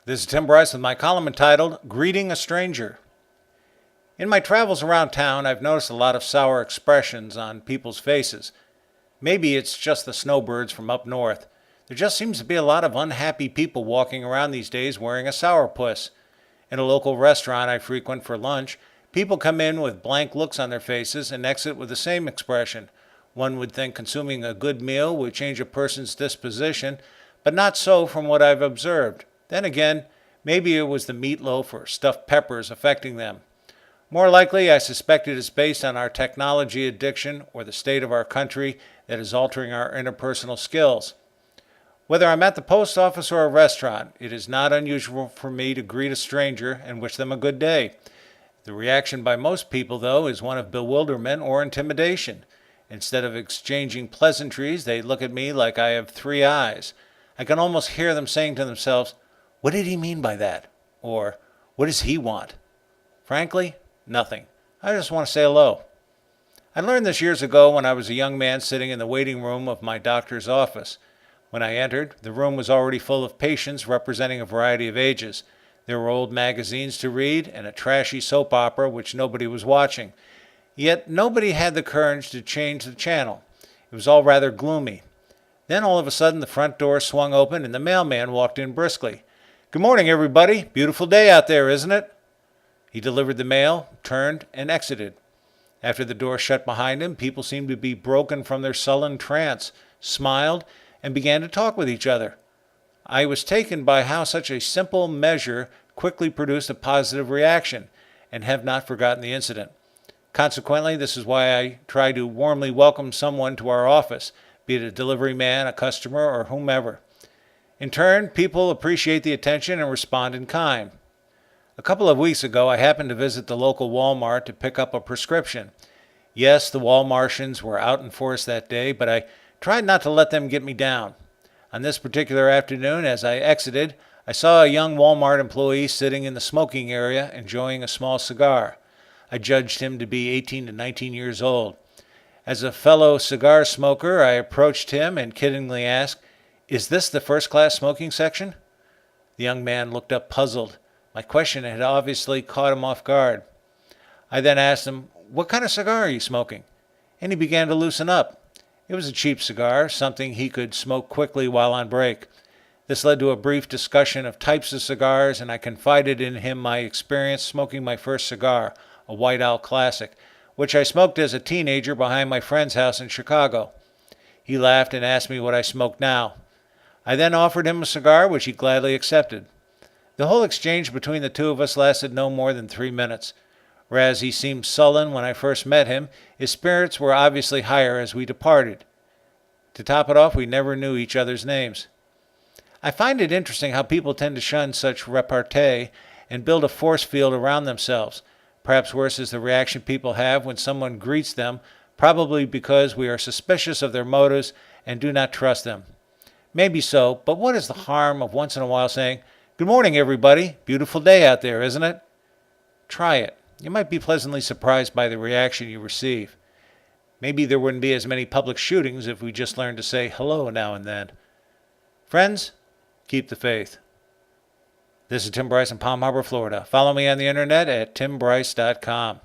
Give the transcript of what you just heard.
This is Tim Bryce with my column entitled Greeting a Stranger. In my travels around town, I've noticed a lot of sour expressions on people's faces. Maybe it's just the snowbirds from up north. There just seems to be a lot of unhappy people walking around these days wearing a sourpuss. In a local restaurant I frequent for lunch, people come in with blank looks on their faces and exit with the same expression. One would think consuming a good meal would change a person's disposition, but not so from what I've observed. Then again, maybe it was the meatloaf or stuffed peppers affecting them. More likely, I suspect it is based on our technology addiction or the state of our country that is altering our interpersonal skills. Whether I'm at the post office or a restaurant, it is not unusual for me to greet a stranger and wish them a good day. The reaction by most people, though, is one of bewilderment or intimidation. Instead of exchanging pleasantries, they look at me like I have three eyes. I can almost hear them saying to themselves, "What did he mean by that?" Or, "What does he want?" Frankly, nothing. I just want to say hello. I learned this years ago when I was a young man sitting in the waiting room of my doctor's office. When I entered, the room was already full of patients representing a variety of ages. There were old magazines to read and a trashy soap opera which nobody was watching. Yet nobody had the courage to change the channel. It was all rather gloomy. Then all of a sudden the front door swung open and the mailman walked in briskly. "Good morning, everybody. Beautiful day out there, isn't it?" He delivered the mail, turned, and exited. After the door shut behind him, people seemed to be broken from their sullen trance, smiled, and began to talk with each other. I was taken by how such a simple measure quickly produced a positive reaction, and have not forgotten the incident. Consequently, this is why I try to warmly welcome someone to our office, be it a delivery man, a customer, or whomever. In turn, people appreciate the attention and respond in kind. A couple of weeks ago, I happened to visit the local Walmart to pick up a prescription. Yes, the Walmartians were out in force that day, but I tried not to let them get me down. On this particular afternoon, as I exited, I saw a young Walmart employee sitting in the smoking area enjoying a small cigar. I judged him to be 18 to 19 years old. As a fellow cigar smoker, I approached him and kiddingly asked, "Is this the first-class smoking section?" The young man looked up puzzled. My question had obviously caught him off guard. I then asked him, "What kind of cigar are you smoking?" And he began to loosen up. It was a cheap cigar, something he could smoke quickly while on break. This led to a brief discussion of types of cigars, and I confided in him my experience smoking my first cigar, a White Owl Classic, which I smoked as a teenager behind my friend's house in Chicago. He laughed and asked me what I smoked now. I then offered him a cigar, which he gladly accepted. The whole exchange between the two of us lasted no more than 3 minutes. Whereas he seemed sullen when I first met him, his spirits were obviously higher as we departed. To top it off, we never knew each other's names. I find it interesting how people tend to shun such repartee and build a force field around themselves. Perhaps worse is the reaction people have when someone greets them, probably because we are suspicious of their motives and do not trust them. Maybe so, but what is the harm of once in a while saying, "Good morning, everybody. Beautiful day out there, isn't it?" Try it. You might be pleasantly surprised by the reaction you receive. Maybe there wouldn't be as many public shootings if we just learned to say hello now and then. Friends, keep the faith. This is Tim Bryce in Palm Harbor, Florida. Follow me on the internet at timbryce.com.